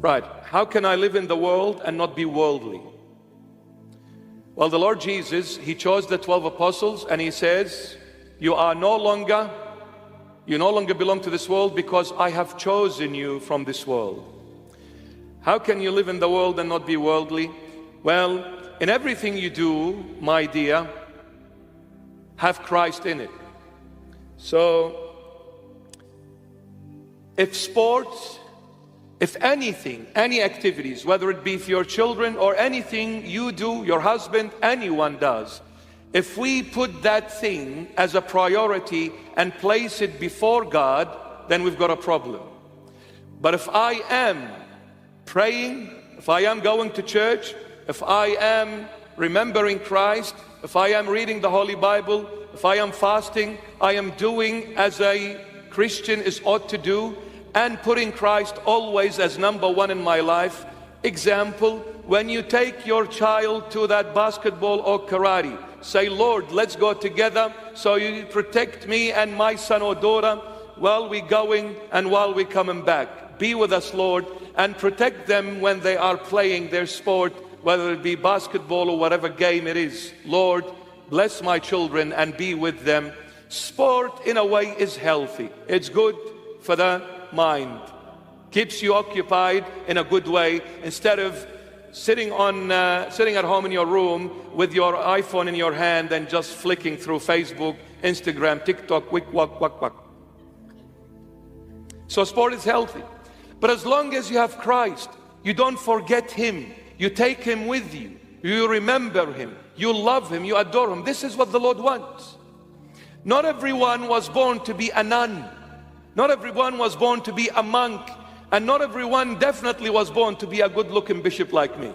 Right, how can I live in the world and not be worldly? Well, the Lord Jesus, He chose the 12 apostles and He says, you no longer belong to this world because I have chosen you from this world. How can you live in the world and not be worldly? Well, in everything you do, my dear, have Christ in it. So, if sports, if anything, any activities, whether it be for your children or anything you do, your husband, anyone does, if we put that thing as a priority and place it before God, then we've got a problem. But if I am praying, if I am going to church, if I am remembering Christ, if I am reading the Holy Bible, if I am fasting, I am doing as a Christian is ought to do, and putting Christ always as number one in my life. Example, when you take your child to that basketball or karate, say, Lord, let's go together so you protect me and my son or daughter while we're going and while we're coming back. Be with us, Lord, and protect them when they are playing their sport, whether it be basketball or whatever game it is. Lord, bless my children and be with them. Sport, in a way, is healthy. It's good for the mind. Keeps you occupied in a good way, instead of sitting at home in your room with your iPhone in your hand and just flicking through Facebook, Instagram, TikTok, wick, wack, wack, wack. So sport is healthy. But as long as you have Christ, you don't forget Him. You take Him with you. You remember Him. You love Him. You adore Him. This is what the Lord wants. Not everyone was born to be a nun. Not everyone was born to be a monk. And not everyone definitely was born to be a good-looking bishop like me.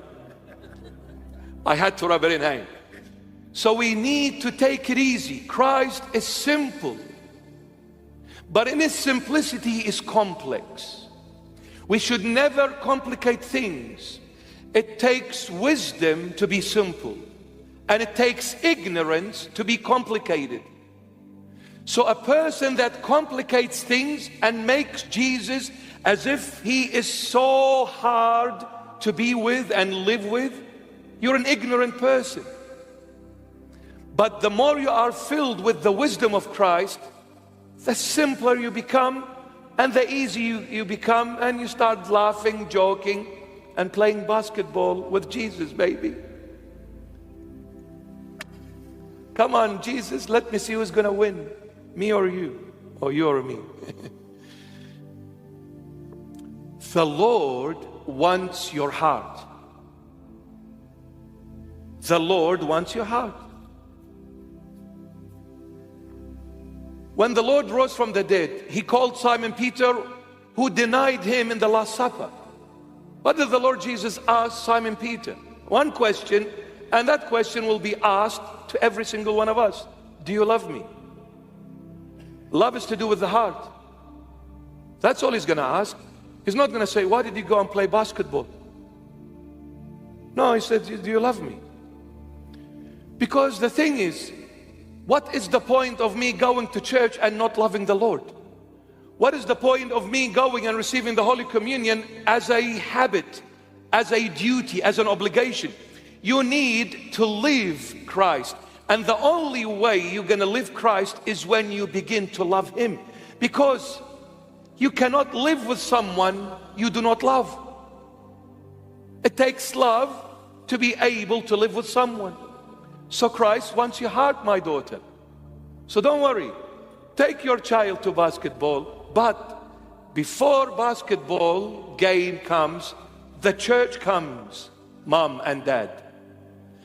I had to rub it in, hey. So we need to take it easy. Christ is simple, but in His simplicity is complex. We should never complicate things. It takes wisdom to be simple, and it takes ignorance to be complicated. So a person that complicates things and makes Jesus as if He is so hard to be with and live with, you're an ignorant person. But the more you are filled with the wisdom of Christ, the simpler you become and the easier you become, and you start laughing, joking, and playing basketball with Jesus, baby. Come on, Jesus, let me see who's gonna win, me or you, or you or me. The Lord wants your heart. The Lord wants your heart. When the Lord rose from the dead, He called Simon Peter, who denied Him in the Last Supper. What did the Lord Jesus ask Simon Peter? One question, and that question will be asked to every single one of us. Do you love me? Love is to do with the heart. That's all He's going to ask. He's not going to say, why did you go and play basketball? No, He said, do you love me? Because the thing is, what is the point of me going to church and not loving the Lord? What is the point of me going and receiving the Holy Communion as a habit, as a duty, as an obligation? You need to live Christ. And the only way you're going to live Christ is when you begin to love Him. Because you cannot live with someone you do not love. It takes love to be able to live with someone. So Christ wants your heart, my daughter. So don't worry. Take your child to basketball, but before basketball game comes, the church comes, mom and dad.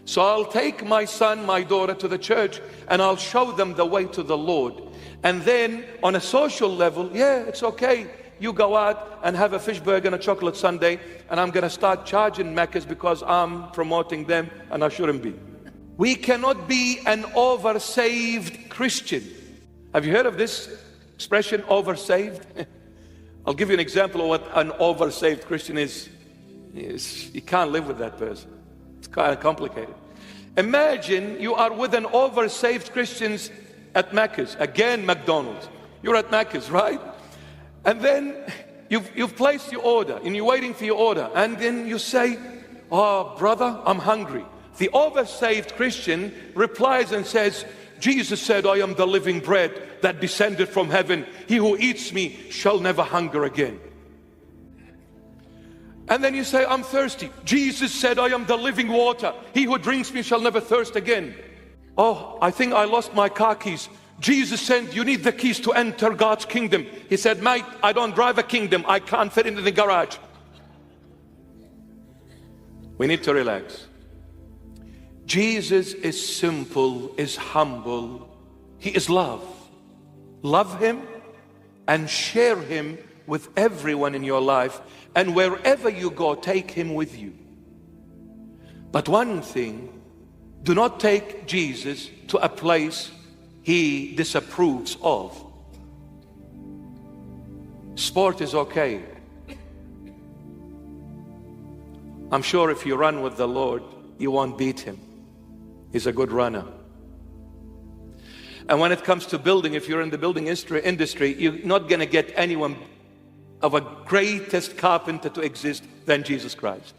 So I'll take my son, my daughter to the church, and I'll show them the way to the Lord. And then on a social level, yeah, it's okay. You go out and have a fish burger and a chocolate sundae, and I'm going to start charging Maccas because I'm promoting them, and I shouldn't be. We cannot be an over-saved Christian. Have you heard of this expression, over-saved? I'll give you an example of what an over-saved Christian is. You can't live with that person. It's kind of complicated. Imagine you are with an over-saved Christians at Macca's. Again, McDonald's. You're at Macca's, right? And then You've placed your order and you're waiting for your order, and then you say, "Oh, brother, I'm hungry." The oversaved Christian replies and says, "Jesus said, I am the living bread that descended from heaven. He who eats me shall never hunger again." And then you say, "I'm thirsty." "Jesus said, I am the living water. He who drinks me shall never thirst again." "Oh, I think I lost my car keys." "Jesus said, you need the keys to enter God's kingdom." He said, "Mate, I don't drive a kingdom. I can't fit into the garage." We need to relax. Jesus is simple, is humble. He is love. Love him and share him with everyone in your life. And wherever you go, take him with you. But one thing, do not take Jesus to a place he disapproves of. Sport is okay. I'm sure if you run with the Lord, you won't beat him. He's a good runner. And when it comes to building, if you're in the building industry, you're not going to get anyone of a greatest carpenter to exist than Jesus Christ.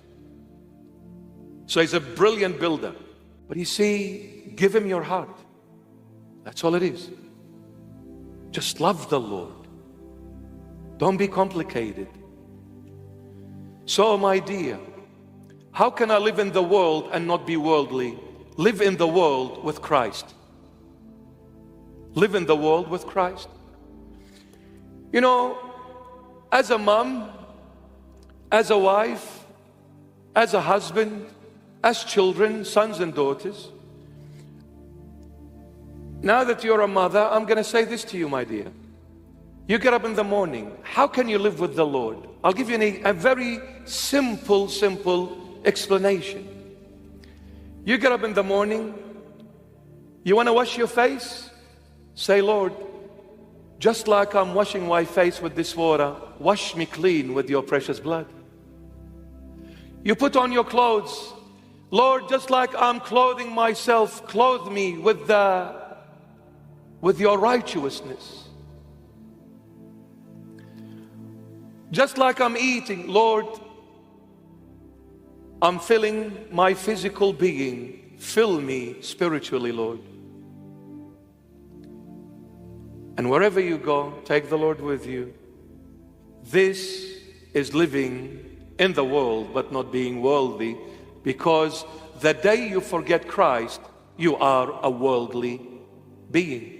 So he's a brilliant builder. But you see, give him your heart. That's all it is. Just love the Lord. Don't be complicated. So, my dear, how can I live in the world and not be worldly? Live in the world with Christ. Live in the world with Christ. You know, as a mom, as a wife, as a husband, as children, sons and daughters, now that you're a mother, I'm going to say this to you, my dear. You get up in the morning. How can you live with the Lord? I'll give you a very simple explanation. You get up in the morning. You want to wash your face? Say, "Lord, just like I'm washing my face with this water, wash me clean with your precious blood." You put on your clothes. "Lord, just like I'm clothing myself, clothe me with your righteousness." Just like I'm eating, "Lord, I'm filling my physical being. Fill me spiritually, Lord." And wherever you go, take the Lord with you. This is living in the world, but not being worldly, because the day you forget Christ, you are a worldly being.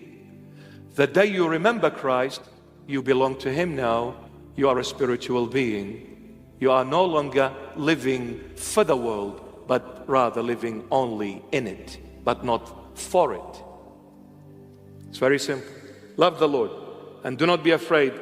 The day you remember Christ, you belong to him now. You are a spiritual being. You are no longer living for the world, but rather living only in it, but not for it. It's very simple. Love the Lord and do not be afraid